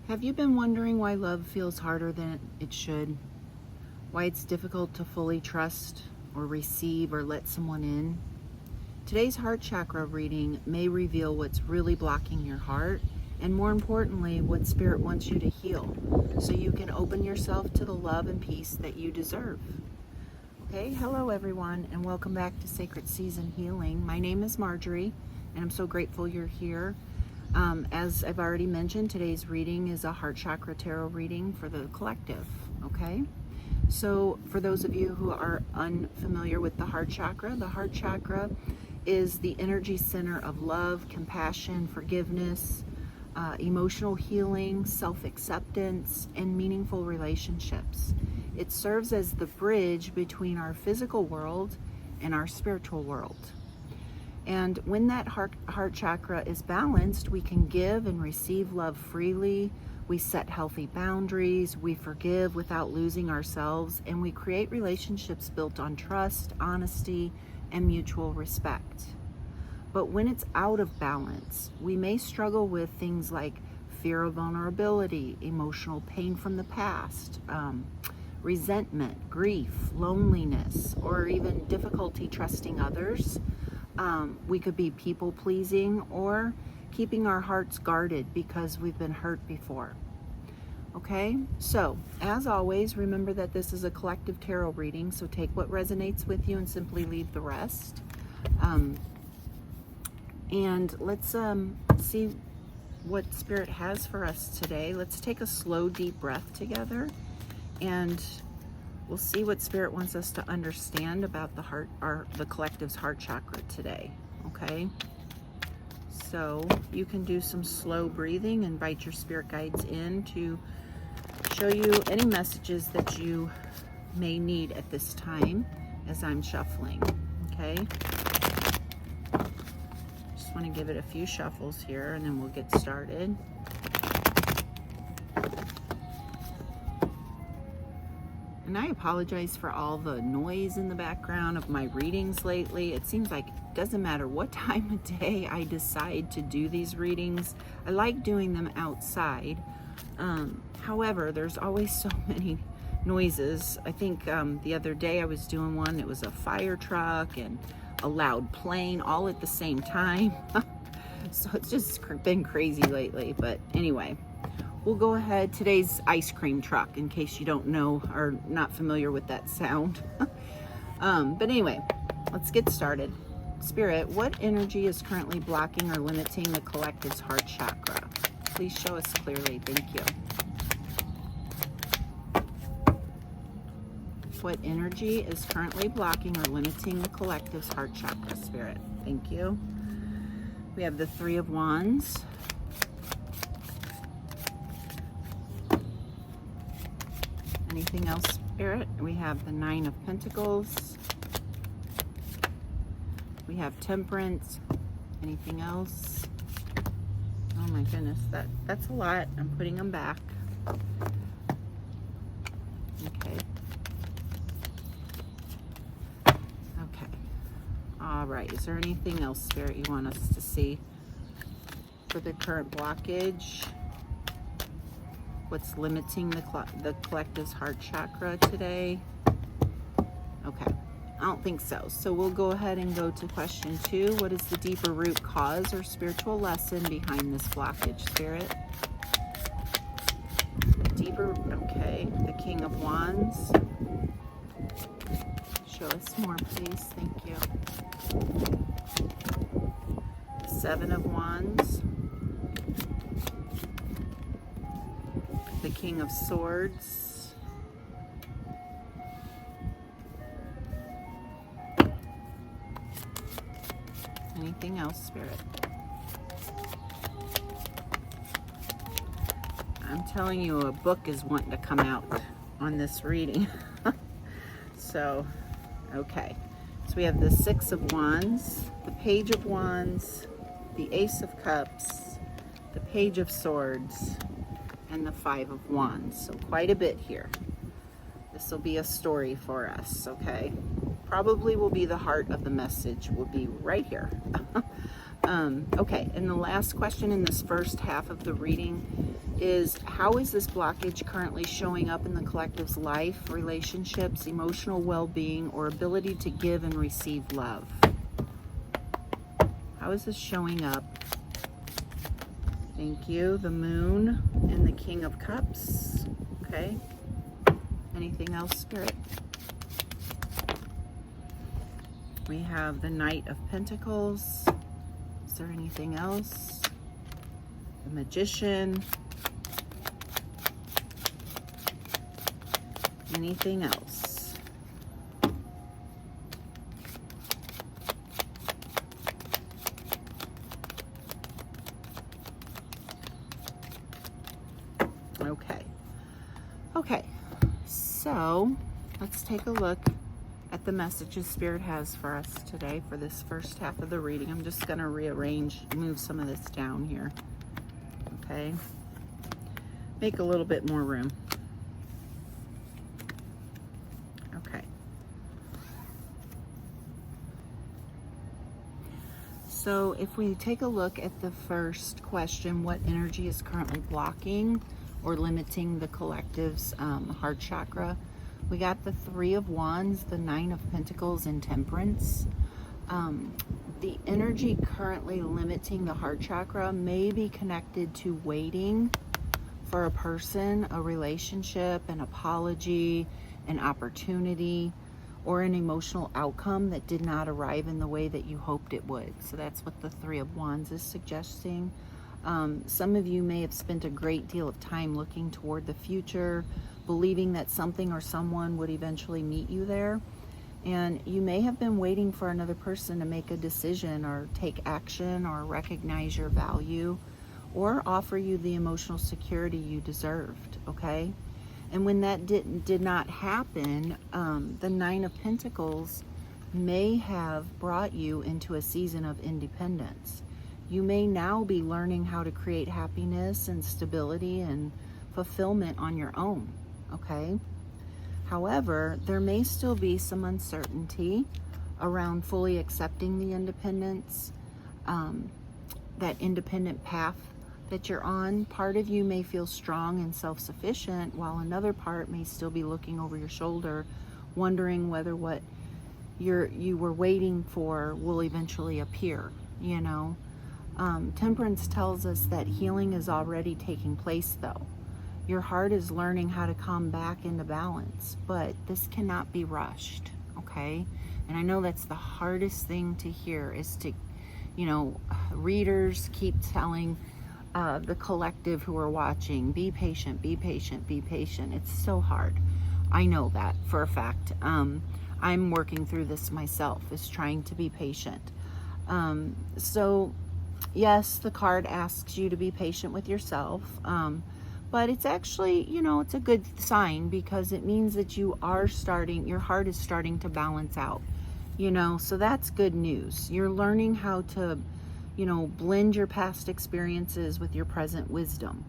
Have you been wondering why love feels harder than it should? Why it's difficult to fully trust or receive or let someone in? Today's heart chakra reading may reveal what's really blocking your heart, and more importantly, what Spirit wants you to heal, so you can open yourself to the love and peace that you deserve. Okay, hello everyone, and welcome back to Sacred Season Healing. My name is Marjorie, and I'm so grateful you're here. As I've already mentioned, today's reading is a Heart Chakra Tarot reading for the collective, okay? So for those of you who are unfamiliar with the Heart Chakra is the energy center of love, compassion, forgiveness, emotional healing, self-acceptance, and meaningful relationships. It serves as the bridge between our physical world and our spiritual world. And when that heart chakra is balanced, we can give and receive love freely. We set healthy boundaries. We forgive without losing ourselves. And we create relationships built on trust, honesty, and mutual respect. But when it's out of balance, we may struggle with things like fear of vulnerability, emotional pain from the past, resentment, grief, loneliness, or even difficulty trusting others. We could be people pleasing or keeping our hearts guarded because we've been hurt before. Okay, so as always, remember that this is a collective tarot reading, so take what resonates with you and simply leave the rest. And let's see what Spirit has for us today. Let's take a slow, deep breath together, and we'll see what Spirit wants us to understand about the collective's heart chakra today, okay? So you can do some slow breathing, invite your spirit guides in to show you any messages that you may need at this time as I'm shuffling, okay? Just want to give it a few shuffles here and then we'll get started. And I apologize for all the noise in the background of my readings lately. It seems like it doesn't matter what time of day I decide to do these readings. I like doing them outside. However, there's always so many noises. I think the other day I was doing one, it was a fire truck and a loud plane all at the same time. So it's just been crazy lately, but anyway. We'll go ahead. Today's ice cream truck, in case you don't know or not familiar with that sound. But anyway, let's get started. Spirit, what energy is currently blocking or limiting the collective's heart chakra? Please show us clearly. Thank you. What energy is currently blocking or limiting the collective's heart chakra, Spirit? Thank you. We have the Three of Wands. Anything else, Spirit? We have the Nine of Pentacles. We have Temperance. Anything else? Oh my goodness, that's a lot. I'm putting them back. Okay. Okay. All right. Is there anything else, Spirit, you want us to see for the current blockage? What's limiting the collective's heart chakra today? Okay, I don't think so. So we'll go ahead and go to question 2. What is the deeper root cause or spiritual lesson behind this blockage, Spirit? Deeper, okay. The King of Wands. Show us more, please. Thank you. The Seven of Wands. The King of Swords. Anything else, Spirit? I'm telling you, a book is wanting to come out on this reading. So, okay. So we have the Six of Wands, the Page of Wands, the Ace of Cups, the Page of Swords, and the Five of Wands. So quite a bit here. This will be a story for us, okay? Probably will be the heart of the message, will be right here. Okay, and the last question in this first half of the reading is, how is this blockage currently showing up in the collective's life, relationships, emotional well-being, or ability to give and receive love? How is this showing up? Thank you. The Moon and the King of Cups. Okay. Anything else, Spirit? We have the Knight of Pentacles. Is there anything else? The Magician. Anything else? Okay. Okay. So let's take a look at the messages Spirit has for us today for this first half of the reading. I'm just going to rearrange, move some of this down here. Okay. Make a little bit more room. Okay. So if we take a look at the first question, what energy is currently blocking or limiting the collective's heart chakra? We got the Three of Wands, the Nine of Pentacles, and Temperance. The energy currently limiting the heart chakra may be connected to waiting for a person, a relationship, an apology, an opportunity, or an emotional outcome that did not arrive in the way that you hoped it would. So that's what the Three of Wands is suggesting. Some of you may have spent a great deal of time looking toward the future, believing that something or someone would eventually meet you there. And you may have been waiting for another person to make a decision or take action or recognize your value or offer you the emotional security you deserved, okay? And when that did not happen, the Nine of Pentacles may have brought you into a season of independence. You may now be learning how to create happiness and stability and fulfillment on your own, okay? However, there may still be some uncertainty around fully accepting the independence, that independent path that you're on. Part of you may feel strong and self-sufficient, while another part may still be looking over your shoulder, wondering whether what you were waiting for will eventually appear, you know. Temperance tells us that healing is already taking place, though. Your heart is learning how to come back into balance, but this cannot be rushed, okay? And I know that's the hardest thing to hear, is to, you know, readers keep telling the collective who are watching, be patient, be patient, be patient. It's so hard. I know that for a fact. I'm working through this myself, is trying to be patient. So yes, the card asks you to be patient with yourself. But it's actually, you know, it's a good sign, because it means that you are starting, your heart is starting to balance out, you know, so that's good news. You're learning how to, you know, blend your past experiences with your present wisdom.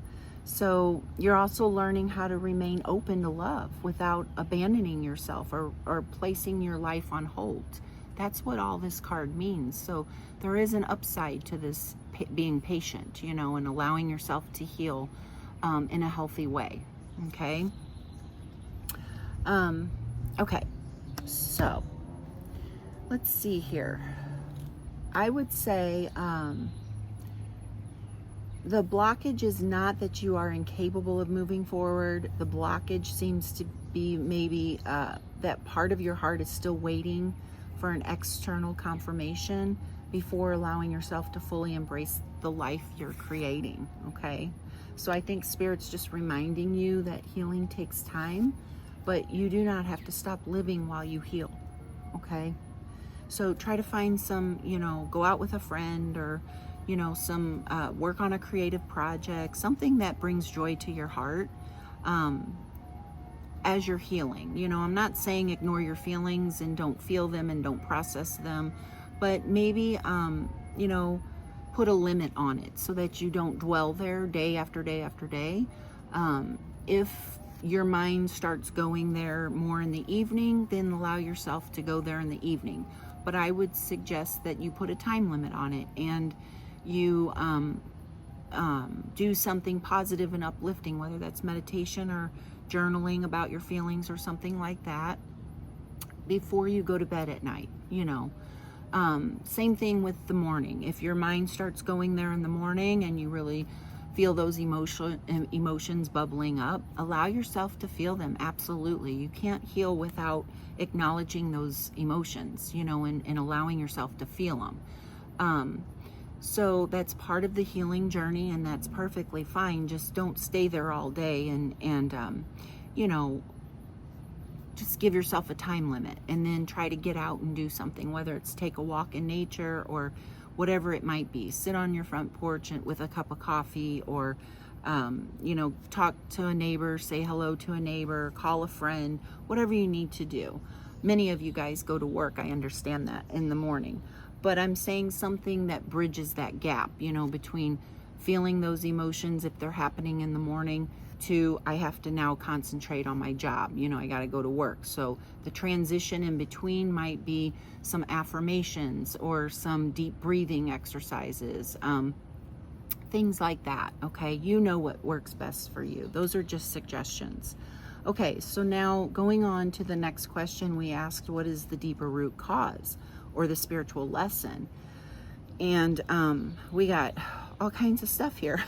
So you're also learning how to remain open to love without abandoning yourself or placing your life on hold. That's what all this card means. So there is an upside to this being patient, you know, and allowing yourself to heal in a healthy way. Okay. Okay. So let's see here. I would say the blockage is not that you are incapable of moving forward. The blockage seems to be maybe that part of your heart is still waiting for an external confirmation before allowing yourself to fully embrace the life you're creating. Okay. So I think Spirit's just reminding you that healing takes time, but you do not have to stop living while you heal, okay? So try to find some, you know, go out with a friend, or, you know, some work on a creative project, something that brings joy to your heart as you're healing. You know, I'm not saying ignore your feelings and don't feel them and don't process them, but maybe, you know, put a limit on it so that you don't dwell there day after day after day. If your mind starts going there more in the evening, then allow yourself to go there in the evening. but I would suggest that you put a time limit on it, and you do something positive and uplifting, whether that's meditation or journaling about your feelings or something like that, before you go to bed at night, you know. Same thing with the morning. If your mind starts going there in the morning and you really feel those emotions bubbling up, allow yourself to feel them. Absolutely. You can't heal without acknowledging those emotions, you know, and allowing yourself to feel them. So that's part of the healing journey, and that's perfectly fine. Just don't stay there all day, and you know, just give yourself a time limit, and then try to get out and do something, whether it's take a walk in nature or whatever it might be. Sit on your front porch with a cup of coffee, or you know, talk to a neighbor, say hello to a neighbor, call a friend, whatever you need to do. Many of you guys go to work, I understand that, in the morning, but I'm saying something that bridges that gap, you know, between feeling those emotions, if they're happening in the morning, to I have to now concentrate on my job, you know, I got to go to work. So the transition in between might be some affirmations or some deep breathing exercises, things like that. Okay, you know what works best for you. Those are just suggestions. Okay, so now going on to the next question, we asked, what is the deeper root cause or the spiritual lesson? And we got all kinds of stuff here.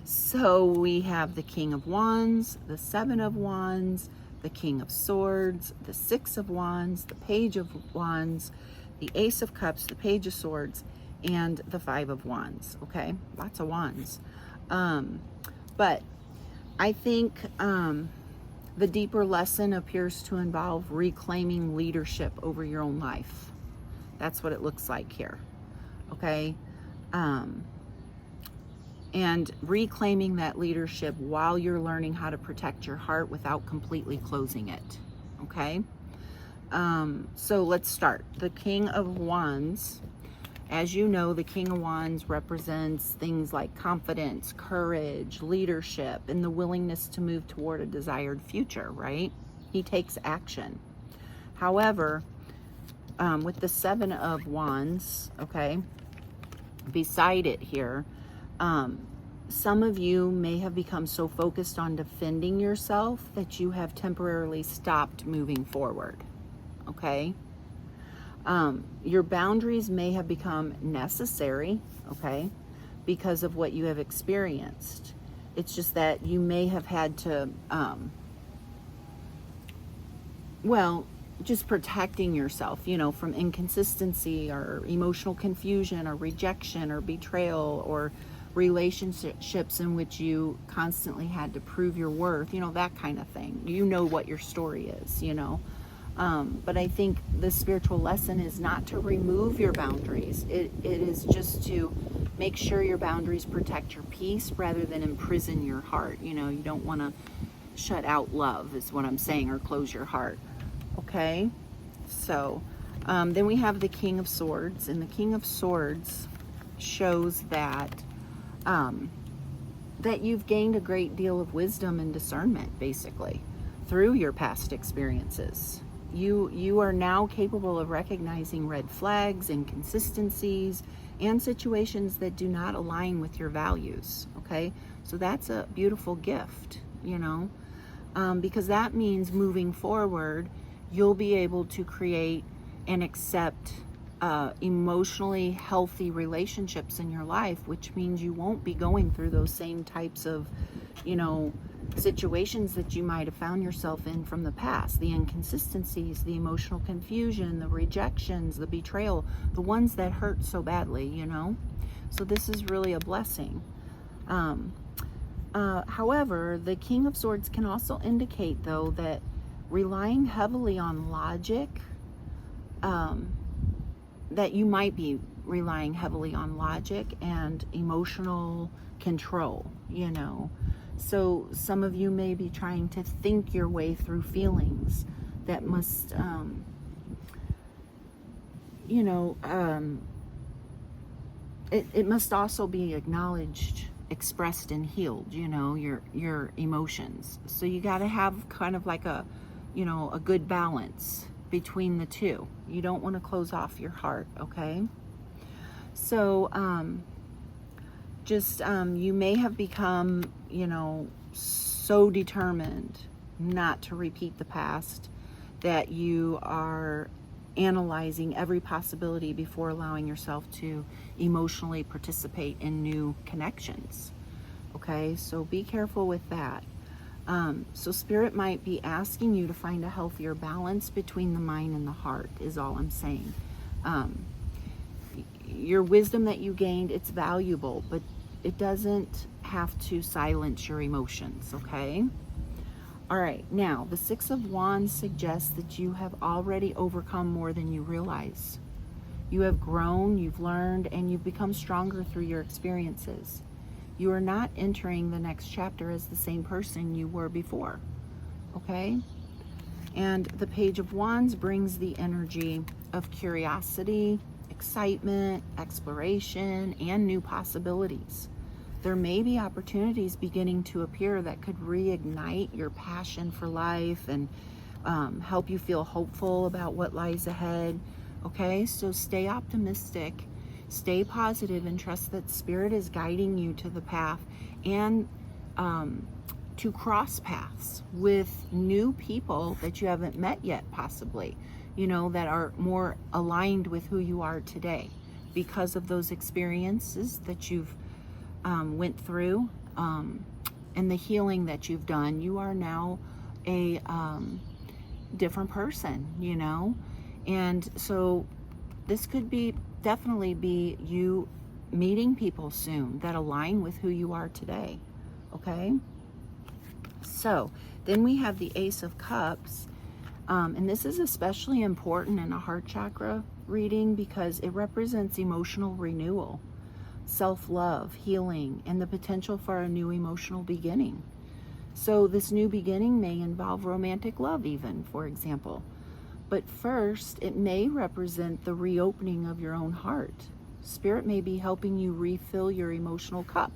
So we have the King of Wands, the Seven of Wands, the King of Swords, the Six of Wands, the Page of Wands, the Ace of Cups, the Page of Swords, and the Five of Wands. Okay, lots of wands. But I think the deeper lesson appears to involve reclaiming leadership over your own life. That's what it looks like here. Okay, and reclaiming that leadership while you're learning how to protect your heart without completely closing it. Okay, so let's start. The King of Wands, as you know, the King of Wands represents things like confidence, courage, leadership, and the willingness to move toward a desired future, right? He takes action. However, with the Seven of Wands, okay, beside it here, some of you may have become so focused on defending yourself that you have temporarily stopped moving forward. Okay, your boundaries may have become necessary, okay, because of what you have experienced. It's just that you may have had to, well, just protecting yourself, you know, from inconsistency or emotional confusion or rejection or betrayal, or relationships in which you constantly had to prove your worth, you know, that kind of thing. You know what your story is, you know. But I think the spiritual lesson is not to remove your boundaries. It is just to make sure your boundaries protect your peace rather than imprison your heart. You know, you don't want to shut out love, is what I'm saying, or close your heart. Okay, so then we have the King of Swords, and the King of Swords shows that that you've gained a great deal of wisdom and discernment, basically, through your past experiences. You are now capable of recognizing red flags, inconsistencies, and situations that do not align with your values. Okay, so that's a beautiful gift, you know, because that means moving forward, you'll be able to create and accept emotionally healthy relationships in your life, which means you won't be going through those same types of, you know, situations that you might have found yourself in from the past. The inconsistencies, the emotional confusion, the rejections, the betrayal, the ones that hurt so badly, you know. So this is really a blessing. However, the King of Swords can also indicate, though, that relying heavily on logic, that you might be relying heavily on logic and emotional control, you know. So some of you may be trying to think your way through feelings that must, you know, it must also be acknowledged, expressed, and healed, you know, your emotions. So you got to have kind of like a, you know, a good balance between the two. You don't want to close off your heart, okay? So, you may have become, so determined not to repeat the past that you are analyzing every possibility before allowing yourself to emotionally participate in new connections. Okay, so be careful with that. So Spirit might be asking you to find a healthier balance between the mind and the heart, is all I'm saying. Your wisdom that you gained, it's valuable, but it doesn't have to silence your emotions, okay? All right, now the Six of Wands suggests that you have already overcome more than you realize. You have grown, you've learned, and you've become stronger through your experiences. You are not entering the next chapter as the same person you were before, okay? And the Page of Wands brings the energy of curiosity, excitement, exploration, and new possibilities. There may be opportunities beginning to appear that could reignite your passion for life and help you feel hopeful about what lies ahead. Okay, so stay optimistic, stay positive, and trust that Spirit is guiding you to the path and to cross paths with new people that you haven't met yet, possibly, that are more aligned with who you are today because of those experiences that you've went through and the healing that you've done. You are now a different person, and so this could definitely be you meeting people soon that align with who you are today, okay? So then we have the Ace of Cups, and this is especially important in a heart chakra reading because it represents emotional renewal, self-love, healing, and the potential for a new emotional beginning. So this new beginning may involve romantic love even, for example. But first, it may represent the reopening of your own heart. Spirit may be helping you refill your emotional cup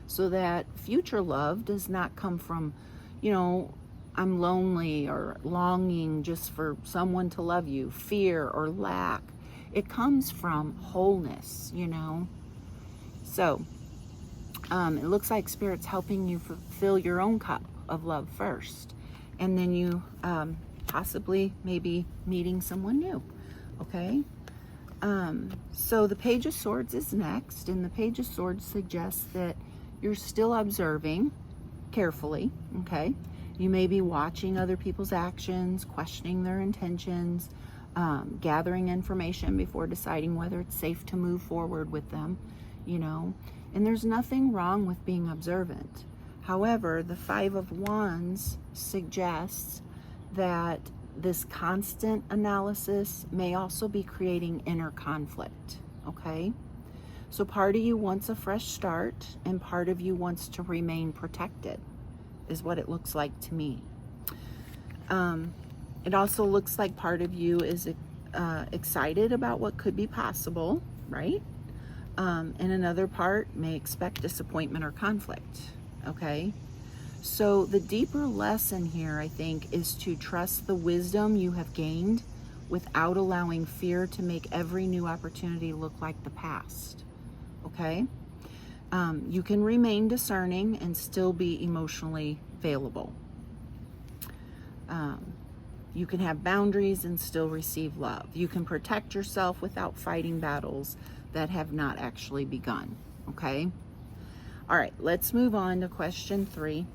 so that future love does not come from, I'm lonely or longing just for someone to love you, fear or lack. It comes from wholeness, So it looks like Spirit's helping you fill your own cup of love first. And then you possibly maybe meeting someone new, okay? So the Page of Swords is next, and the Page of Swords suggests that you're still observing carefully, okay? You may be watching other people's actions, questioning their intentions, gathering information before deciding whether it's safe to move forward with them, and there's nothing wrong with being observant. However, the Five of Wands suggests that this constant analysis may also be creating inner conflict, okay? So part of you wants a fresh start and part of you wants to remain protected, is what it looks like to me. It also looks like part of you is excited about what could be possible, right? And another part may expect disappointment or conflict, okay? So the deeper lesson here, I think, is to trust the wisdom you have gained without allowing fear to make every new opportunity look like the past, okay? You can remain discerning and still be emotionally available. You can have boundaries and still receive love. You can protect yourself without fighting battles that have not actually begun, okay? All right, let's move on to question 3.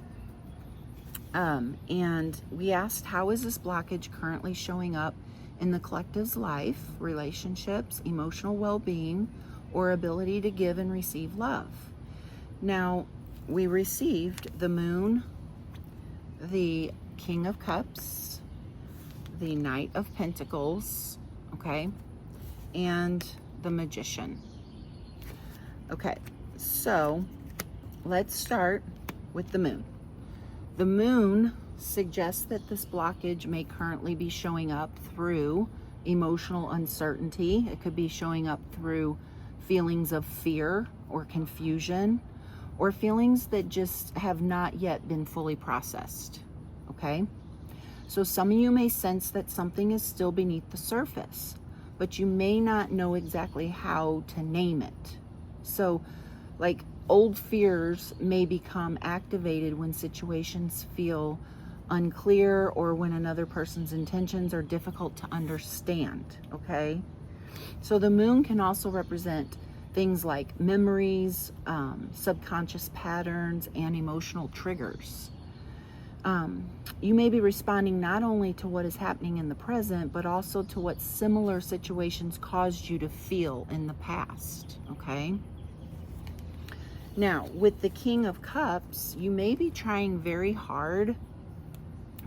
And we asked, how is this blockage currently showing up in the collective's life, relationships, emotional well-being, or ability to give and receive love? Now, we received the Moon, the King of Cups, the Knight of Pentacles, okay, and the Magician. Okay, so let's start with the Moon. The Moon suggests that this blockage may currently be showing up through emotional uncertainty. It could be showing up through feelings of fear or confusion, or feelings that just have not yet been fully processed, okay? So some of you may sense that something is still beneath the surface, but you may not know exactly how to name it. So like old fears may become activated when situations feel unclear or when another person's intentions are difficult to understand, okay? So the moon can also represent things like memories, subconscious patterns, and emotional triggers. You may be responding not only to what is happening in the present, but also to what similar situations caused you to feel in the past, okay? Now, with the King of Cups, you may be trying very hard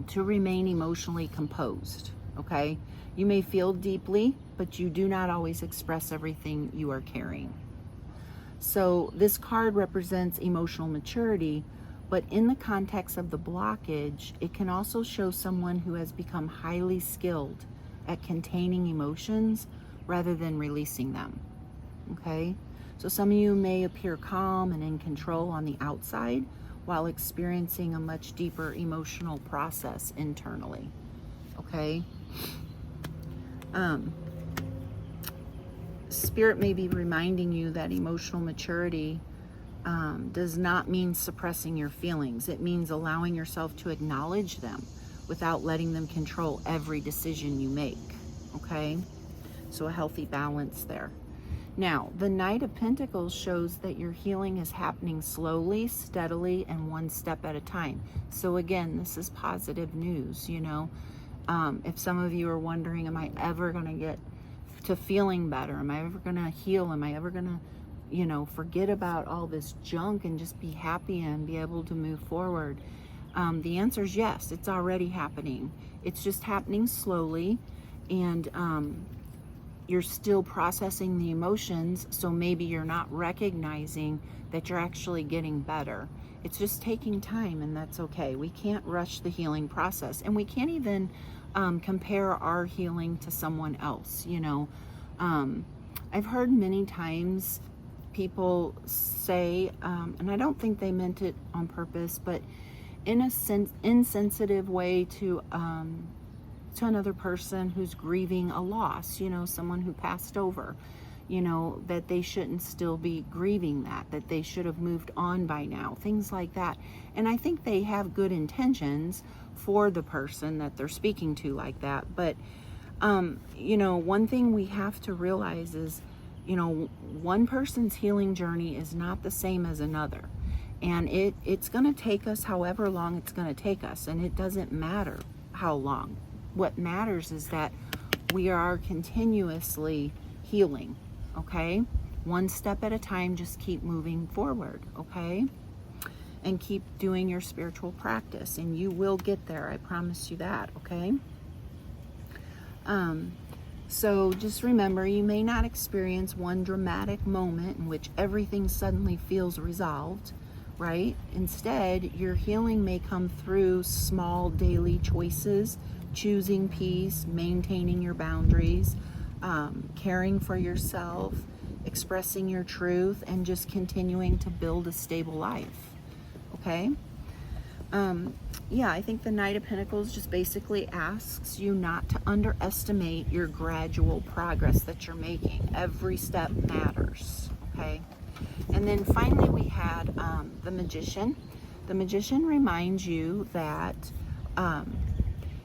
to remain emotionally composed, okay? You may feel deeply, but you do not always express everything you are carrying. So this card represents emotional maturity, but in the context of the blockage, it can also show someone who has become highly skilled at containing emotions rather than releasing them, okay? So some of you may appear calm and in control on the outside while experiencing a much deeper emotional process internally, okay? Spirit may be reminding you that emotional maturity does not mean suppressing your feelings. It means allowing yourself to acknowledge them without letting them control every decision you make, okay? So a healthy balance there. Now, the Knight of Pentacles shows that your healing is happening slowly, steadily, and one step at a time. So again, this is positive news, you know. If some of you are wondering, am I ever going to get to feeling better? Am I ever going to heal? Am I ever going to, you know, forget about all this junk and just be happy and be able to move forward? The answer is yes, it's already happening. It's just happening slowly, and you're still processing the emotions, so maybe you're not recognizing that you're actually getting better. It's just taking time, and that's okay. We can't rush the healing process, and we can't even compare our healing to someone else, you know. I've heard many times people say, and I don't think they meant it on purpose, but in a insensitive way to another person who's grieving a loss, you know, someone who passed over, you know, that they shouldn't still be grieving that they should have moved on by now, things like that. And I think they have good intentions for the person that they're speaking to like that. But, you know, one thing we have to realize is, you know, one person's healing journey is not the same as another. And it's going to take us however long it's going to take us. And it doesn't matter how long. What matters is that we are continuously healing, okay? One step at a time, just keep moving forward, okay? And keep doing your spiritual practice, and you will get there. I promise you that, okay? So just remember, you may not experience one dramatic moment in which everything suddenly feels resolved, right? Instead, your healing may come through small daily choices, choosing peace, maintaining your boundaries, caring for yourself, expressing your truth, and just continuing to build a stable life, okay? Yeah, I think the Knight of Pentacles just basically asks you not to underestimate your gradual progress that you're making. Every step matters, okay? And then finally we had the Magician. The Magician reminds you that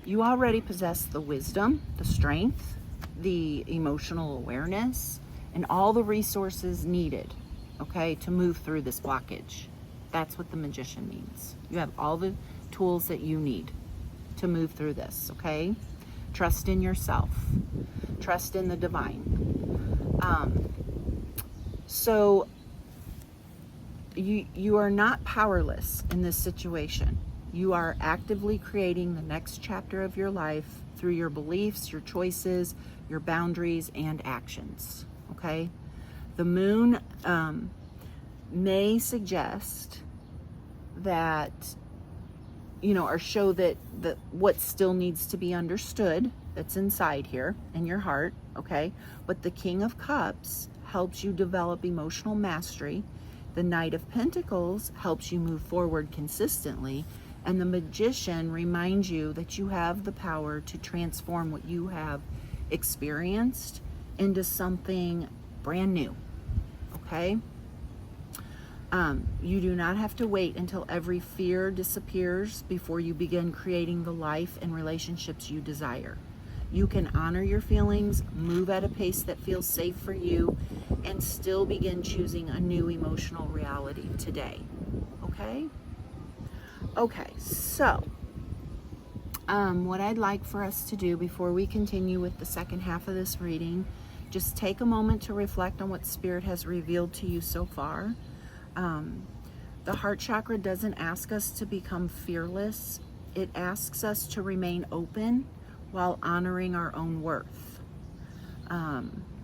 you already possess the wisdom, the strength, the emotional awareness, and all the resources needed, okay, to move through this blockage. That's what the Magician means. You have all the tools that you need to move through this, okay? Trust in yourself. Trust in the divine. So you are not powerless in this situation. You are actively creating the next chapter of your life through your beliefs, your choices, your boundaries, and actions, okay? The moon may suggest that, you know, or show that what still needs to be understood that's inside here in your heart, okay? But the King of Cups helps you develop emotional mastery. The Knight of Pentacles helps you move forward consistently. And the Magician reminds you that you have the power to transform what you have experienced into something brand new, okay? You do not have to wait until every fear disappears before you begin creating the life and relationships you desire. You can honor your feelings, move at a pace that feels safe for you, and still begin choosing a new emotional reality today, okay? Okay, so what I'd like for us to do before we continue with the second half of this reading, just take a moment to reflect on what Spirit has revealed to you so far. The heart chakra doesn't ask us to become fearless. It asks us to remain open while honoring our own worth.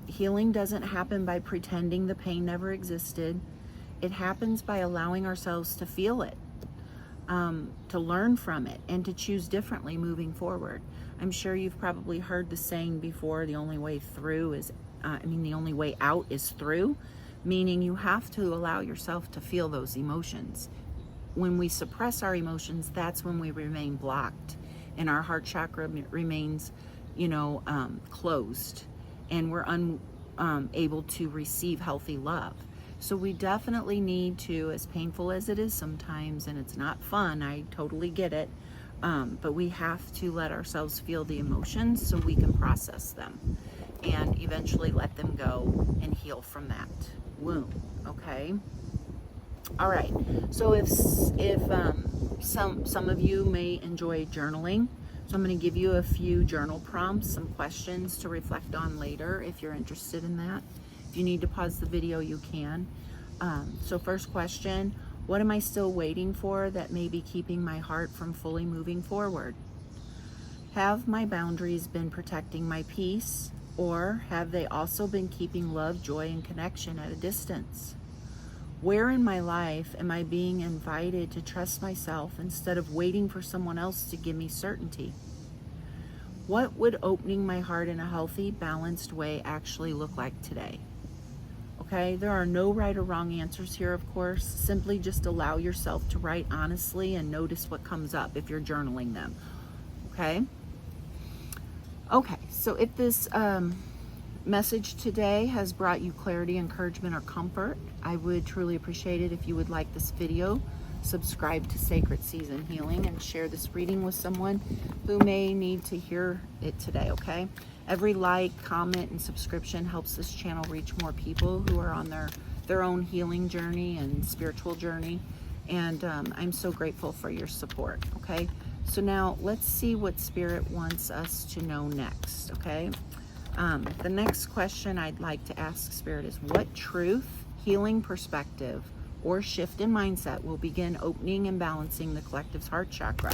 Healing doesn't happen by pretending the pain never existed. It happens by allowing ourselves to feel it, to learn from it, and to choose differently moving forward. I'm sure you've probably heard the saying before, the only way through is, the only way out is through, meaning you have to allow yourself to feel those emotions. When we suppress our emotions, that's when we remain blocked, and our heart chakra remains, closed, and we're unable to receive healthy love. So we definitely need to, as painful as it is sometimes, and it's not fun, I totally get it, but we have to let ourselves feel the emotions so we can process them and eventually let them go and heal from that wound, okay? All right, so if some of you may enjoy journaling, so I'm going to give you a few journal prompts, some questions to reflect on later if you're interested in that. If you need to pause the video, you can. So first question, what am I still waiting for that may be keeping my heart from fully moving forward? Have my boundaries been protecting my peace, or have they also been keeping love, joy, and connection at a distance? Where in my life am I being invited to trust myself instead of waiting for someone else to give me certainty? What would opening my heart in a healthy, balanced way actually look like today? Okay, there are no right or wrong answers here, of course. Simply just allow yourself to write honestly and notice what comes up if you're journaling them. Okay? Okay, so if this message today has brought you clarity, encouragement, or comfort, I would truly appreciate it if you would like this video, subscribe to Sacred Season Healing, and share this reading with someone who may need to hear it today, okay? Every like, comment, and subscription helps this channel reach more people who are on their own healing journey and spiritual journey, and I'm so grateful for your support, okay? So now let's see what Spirit wants us to know next, okay? The next question I'd like to ask Spirit is, what truth, healing perspective, or shift in mindset will begin opening and balancing the collective's heart chakra?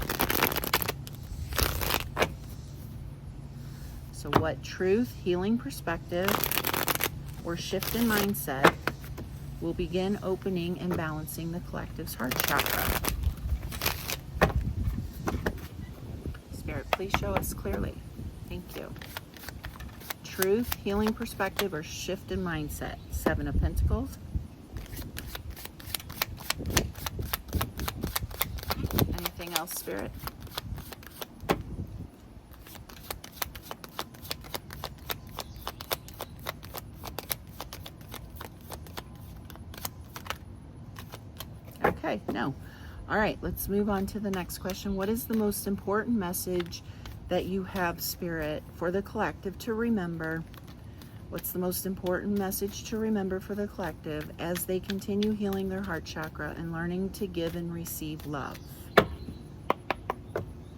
So what truth, healing perspective, or shift in mindset will begin opening and balancing the collective's heart chakra? Spirit, please show us clearly. Thank you. Truth, healing perspective, or shift in mindset. Seven of Pentacles. Anything else, Spirit? Okay, no. All right, let's move on to the next question. What is the most important message that you have, Spirit, for the collective to remember? What's the most important message to remember for the collective as they continue healing their heart chakra and learning to give and receive love?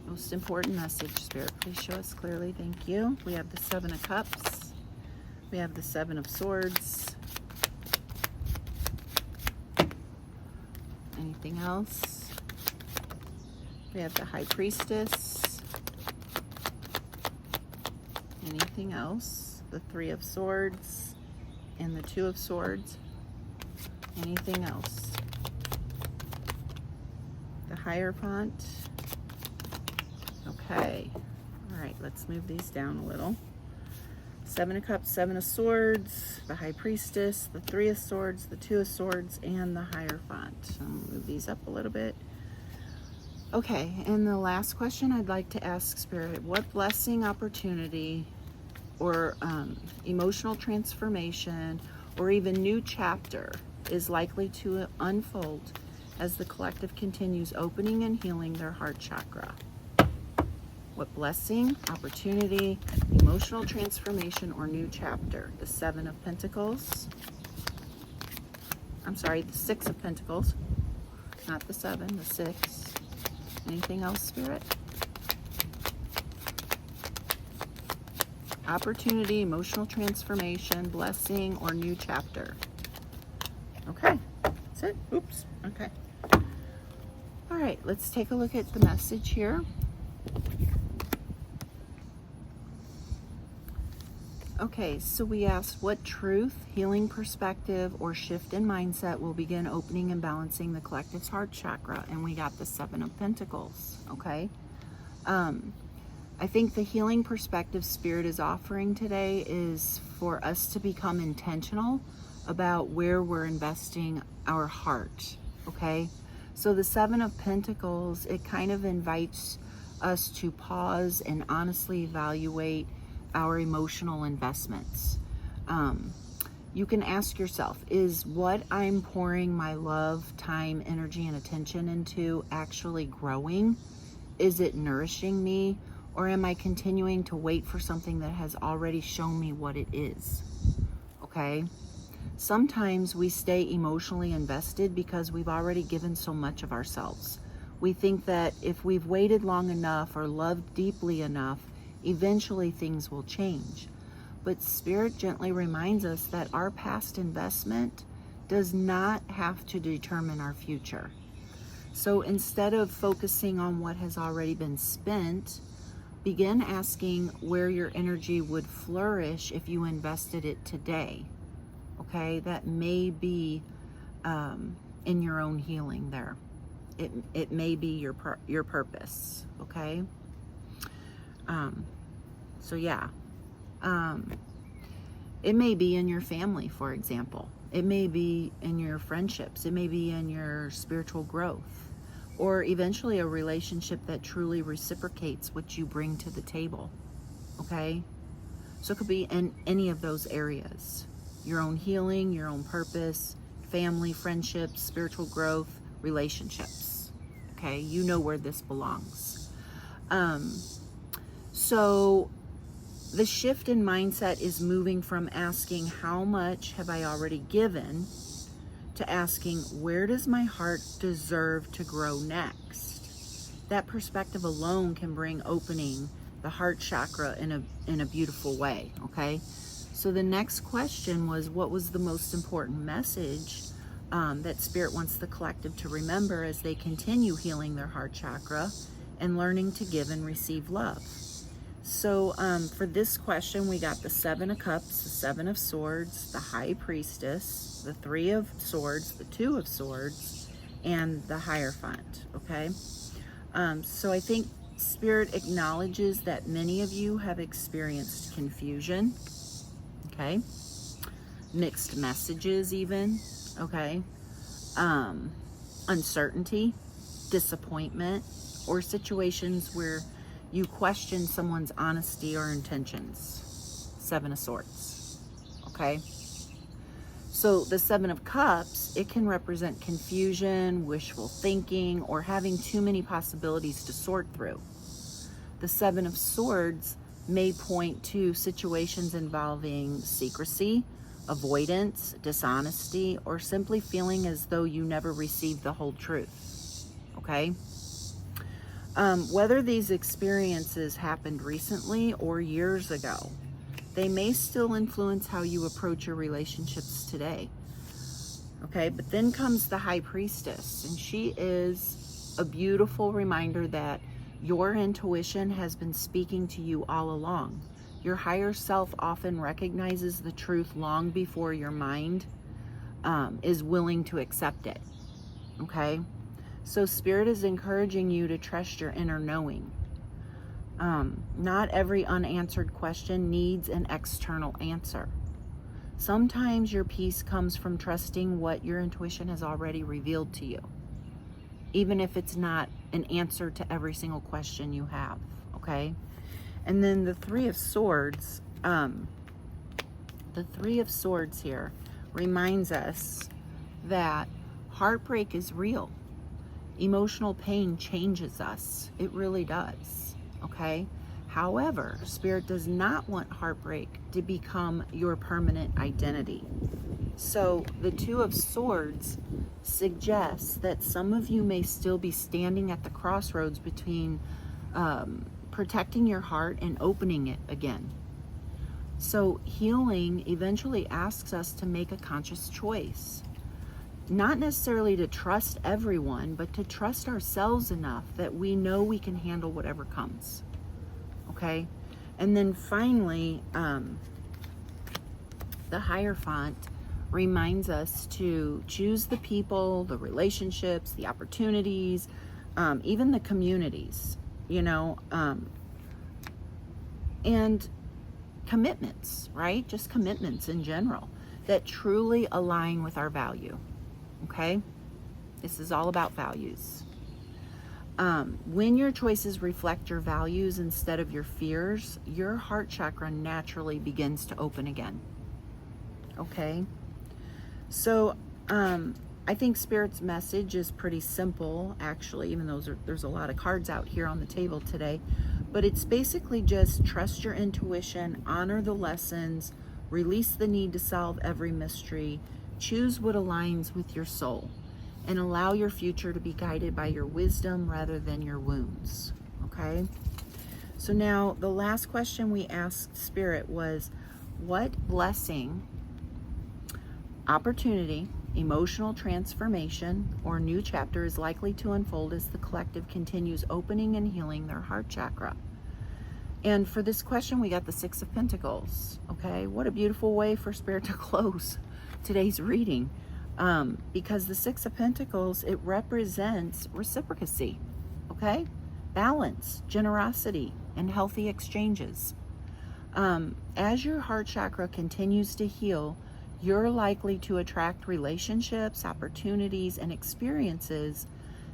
Most important message, Spirit, please show us clearly. Thank you. We have the Seven of Cups. We have the Seven of Swords. Anything else? We have the High Priestess. Anything else? The Three of Swords and the Two of Swords. Anything else? The Hierophant. Okay. All right, let's move these down a little. Seven of Cups, Seven of Swords, the High Priestess, the Three of Swords, the Two of Swords, and the Hierophant. So I'm gonna move these up a little bit. Okay, and the last question I'd like to ask Spirit, what blessing, opportunity, or emotional transformation, or even new chapter is likely to unfold as the collective continues opening and healing their heart chakra? What blessing, opportunity, emotional transformation, or new chapter? The Seven of Pentacles. I'm sorry, the Six of Pentacles. Not the seven, the six. Anything else, Spirit? Opportunity, emotional transformation, blessing, or new chapter. Okay, that's it. Oops. Okay. All right, let's take a look at the message here. Okay, so we asked what truth, healing perspective, or shift in mindset will begin opening and balancing the collective's heart chakra, and we got the Seven of Pentacles. Okay. I think the healing perspective Spirit is offering today is for us to become intentional about where we're investing our heart. Okay. So the Seven of Pentacles, it kind of invites us to pause and honestly evaluate our emotional investments. You can ask yourself, is what I'm pouring my love, time, energy, and attention into actually growing? Is it nourishing me? Or am I continuing to wait for something that has already shown me what it is? Okay? Sometimes we stay emotionally invested because we've already given so much of ourselves. We think that if we've waited long enough or loved deeply enough, eventually things will change. But Spirit gently reminds us that our past investment does not have to determine our future. So instead of focusing on what has already been spent, begin asking where your energy would flourish if you invested it today. Okay, that may be in your own healing there. It may be your purpose. Okay. So yeah, it may be in your family, for example. It may be in your friendships. It may be in your spiritual growth, or eventually a relationship that truly reciprocates what you bring to the table. Okay. So it could be in any of those areas: your own healing, your own purpose, family, friendships, spiritual growth, relationships. Okay, you know where this belongs. So the shift in mindset is moving from asking, how much have I already given, to asking, where does my heart deserve to grow next? That perspective alone can bring opening the heart chakra in a beautiful way. Okay. So the next question was, what was the most important message that Spirit wants the collective to remember as they continue healing their heart chakra and learning to give and receive love? So for this question, we got the Seven of Cups, the Seven of Swords, the High Priestess, the Three of Swords, the Two of Swords, and the Hierophant. Okay. So I think Spirit acknowledges that many of you have experienced confusion. Okay. Mixed messages even. Okay. Uncertainty, disappointment, or situations where you question someone's honesty or intentions. Seven of Swords. Okay. So the Seven of Cups, it can represent confusion, wishful thinking, or having too many possibilities to sort through. The Seven of Swords may point to situations involving secrecy, avoidance, dishonesty, or simply feeling as though you never received the whole truth. Okay? Whether these experiences happened recently or years ago, they may still influence how you approach your relationships today. Okay, but then comes the High Priestess, and she is a beautiful reminder that your intuition has been speaking to you all along. Your higher self often recognizes the truth long before your mind is willing to accept it. Okay? So Spirit is encouraging you to trust your inner knowing. Not every unanswered question needs an external answer. Sometimes your peace comes from trusting what your intuition has already revealed to you. even if it's not an answer to every single question you have, okay? And then the Three of Swords, here reminds us that heartbreak is real. Emotional pain changes us. It really does, okay? However, Spirit does not want heartbreak to become your permanent identity. So the Two of Swords suggests that some of you may still be standing at the crossroads between protecting your heart and opening it again. So healing eventually asks us to make a conscious choice. Not necessarily to trust everyone, but to trust ourselves enough that we know we can handle whatever comes. Okay? And then finally, the Hierophant reminds us to choose the people, the relationships, the opportunities, even the communities, and commitments, right? Just commitments in general that truly align with our value. Okay? This is all about values. When your choices reflect your values instead of your fears, your heart chakra naturally begins to open again. Okay? So, I think Spirit's message is pretty simple, actually, even though there's a lot of cards out here on the table today. But it's basically just trust your intuition, honor the lessons, release the need to solve every mystery, choose what aligns with your soul, and allow your future to be guided by your wisdom rather than your wounds. Okay? So now the last question we asked Spirit was, what blessing, opportunity, emotional transformation, or new chapter is likely to unfold as the collective continues opening and healing their heart chakra? And for this question, we got the Six of Pentacles. Okay, what a beautiful way for Spirit to close today's reading. Because the Six of Pentacles, it represents reciprocity, okay? Balance, generosity, and healthy exchanges. As your heart chakra continues to heal, you're likely to attract relationships, opportunities, and experiences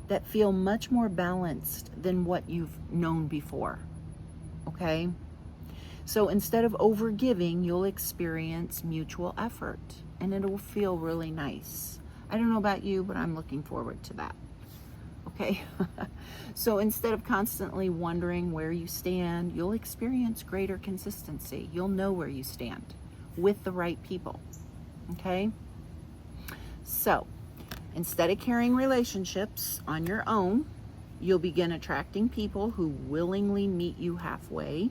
that feel much more balanced than what you've known before, okay? So instead of overgiving, you'll experience mutual effort, and it'll feel really nice. I don't know about you, but I'm looking forward to that, okay? So instead of constantly wondering where you stand, you'll experience greater consistency. You'll know where you stand with the right people. Okay, so instead of carrying relationships on your own, you'll begin attracting people who willingly meet you halfway.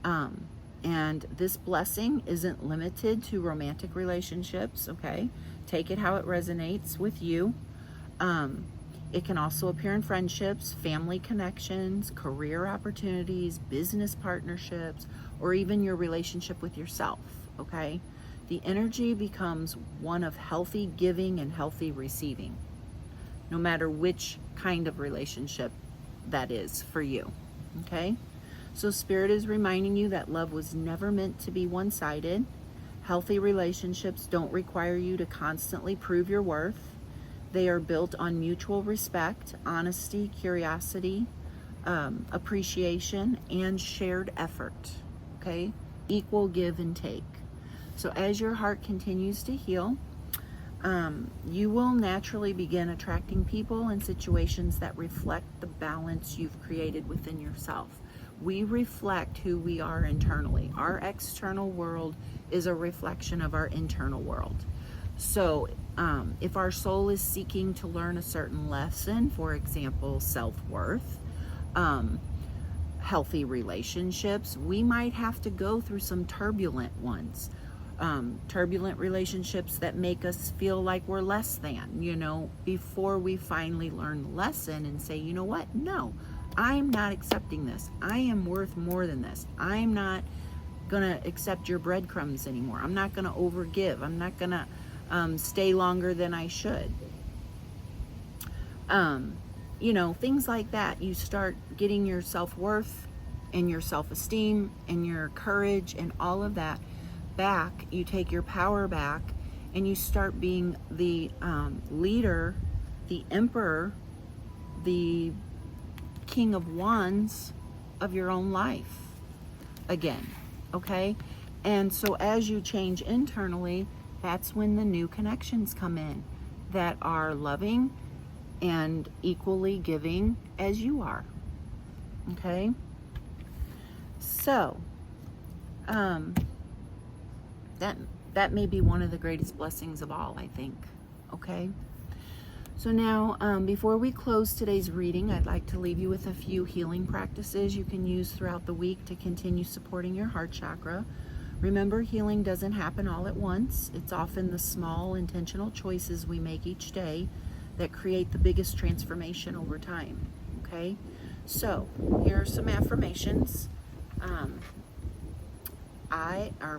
And this blessing isn't limited to romantic relationships, okay? Take it how it resonates with you. It can also appear in friendships, family connections, career opportunities, business partnerships, or even your relationship with yourself, okay? The energy becomes one of healthy giving and healthy receiving, no matter which kind of relationship that is for you, okay? So Spirit is reminding you that love was never meant to be one-sided. Healthy relationships don't require you to constantly prove your worth. They are built on mutual respect, honesty, curiosity, appreciation, and shared effort, okay? Equal give and take. So as your heart continues to heal, you will naturally begin attracting people and situations that reflect the balance you've created within yourself. We reflect who we are internally. Our external world is a reflection of our internal world. So if our soul is seeking to learn a certain lesson, for example, self-worth, healthy relationships, we might have to go through some turbulent ones. Turbulent relationships that make us feel like we're less than, before we finally learn the lesson and say, you know what? No, I'm not accepting this. I am worth more than this. I'm not going to accept your breadcrumbs anymore. I'm not going to overgive. I'm not going to stay longer than I should. Things like that. You start getting your self-worth and your self-esteem and your courage and all of that back. You take your power back and you start being the leader, the emperor the King of Wands of your own life again, okay? And so as you change internally, that's when the new connections come in that are loving and equally giving as you are, okay? So, that may be one of the greatest blessings of all, I think, okay? So now, before we close today's reading, I'd like to leave you with a few healing practices you can use throughout the week to continue supporting your heart chakra. Remember, healing doesn't happen all at once. It's often the small, intentional choices we make each day that create the biggest transformation over time, okay? So, here are some affirmations.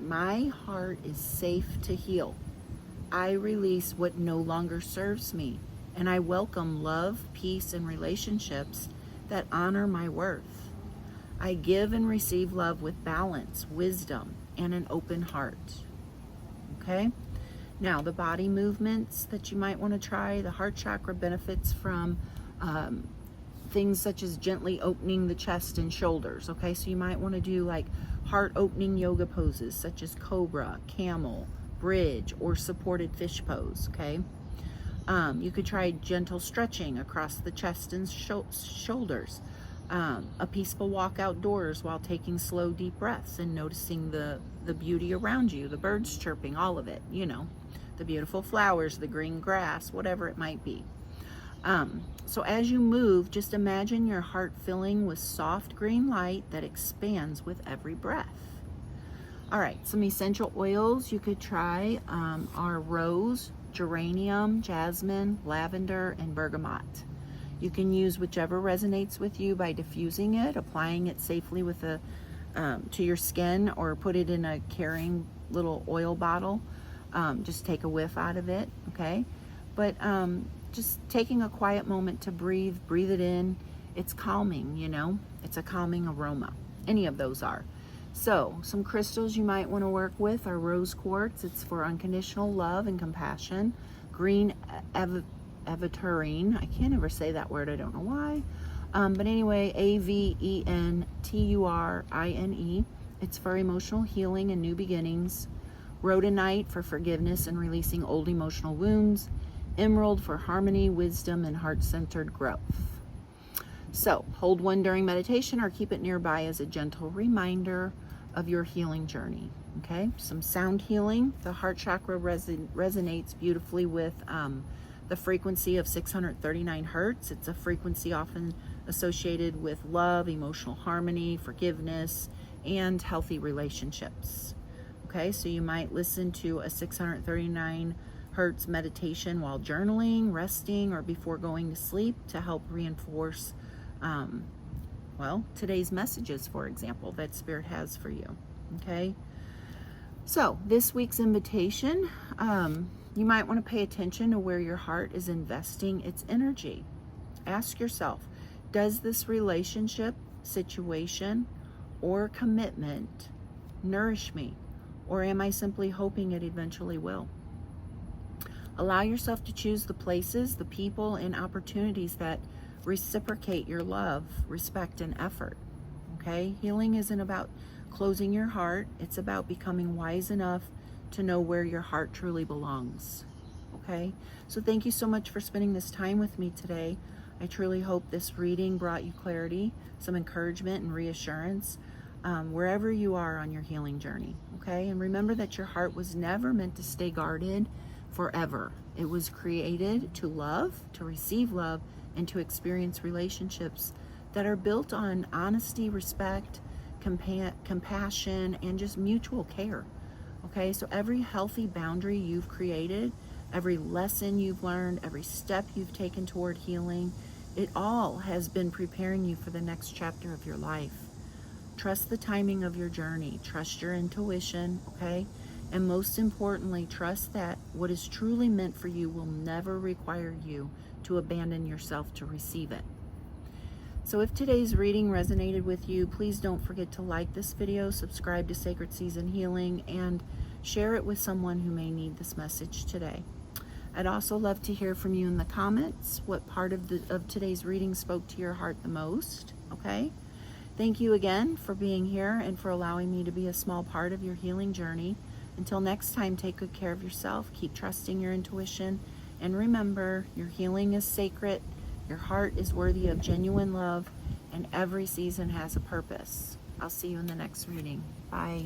My heart is safe to heal. I release what no longer serves me, and I welcome love, peace, and relationships that honor my worth. I give and receive love with balance, wisdom, and an open heart. Okay? Now, the body movements that you might want to try, the heart chakra benefits from things such as gently opening the chest and shoulders. Okay, so you might want to do like heart opening yoga poses such as cobra, camel, bridge, or supported fish pose. Okay, you could try gentle stretching across the chest and shoulders, a peaceful walk outdoors while taking slow deep breaths and noticing the beauty around you, the birds chirping, all of it, you know, the beautiful flowers, the green grass, whatever it might be. So as you move, just imagine your heart filling with soft green light that expands with every breath. All right, some essential oils you could try are rose, geranium, jasmine, lavender, and bergamot. You can use whichever resonates with you by diffusing it, applying it safely with to your skin, or put it in a caring little oil bottle. Just take a whiff out of it, okay? But just taking a quiet moment to breathe it in. It's calming, you know? It's a calming aroma. Any of those are. So, some crystals you might want to work with are rose quartz. It's for unconditional love and compassion. Green aventurine. I can't ever say that word. I don't know why. But anyway, aventurine. It's for emotional healing and new beginnings. Rhodonite for forgiveness and releasing old emotional wounds. Emerald for harmony, wisdom, and heart-centered growth. So, hold one during meditation or keep it nearby as a gentle reminder of your healing journey. Okay, some sound healing. The heart chakra resonates beautifully with the frequency of 639 hertz. It's a frequency often associated with love, emotional harmony, forgiveness, and healthy relationships. Okay, so you might listen to a 639 hertz meditation while journaling, resting, or before going to sleep to help reinforce today's messages, for example, that Spirit has for you. Okay, so this week's invitation, you might want to pay attention to where your heart is investing its energy. Ask yourself, does this relationship, situation, or commitment nourish me, or am I simply hoping it eventually will? Allow yourself to choose the places, the people, and opportunities that reciprocate your love, respect, and effort. Okay? Healing isn't about closing your heart. It's about becoming wise enough to know where your heart truly belongs. Okay? So thank you so much for spending this time with me today. I truly hope this reading brought you clarity, some encouragement, and reassurance wherever you are on your healing journey. Okay? And remember that your heart was never meant to stay guarded forever. It was created to love, to receive love, and to experience relationships that are built on honesty, respect, compassion, and just mutual care. Okay, so every healthy boundary you've created, every lesson you've learned, every step you've taken toward healing, it all has been preparing you for the next chapter of your life. Trust the timing of your journey. Trust your intuition, okay? And most importantly, trust that what is truly meant for you will never require you to abandon yourself to receive it. So if today's reading resonated with you, please don't forget to like this video, subscribe to Sacred Season Healing, and share it with someone who may need this message today. I'd also love to hear from you in the comments. What part of today's reading spoke to your heart the most? Okay. Thank you again for being here and for allowing me to be a small part of your healing journey. Until next time, take good care of yourself. Keep trusting your intuition. And remember, your healing is sacred. Your heart is worthy of genuine love. And every season has a purpose. I'll see you in the next reading. Bye.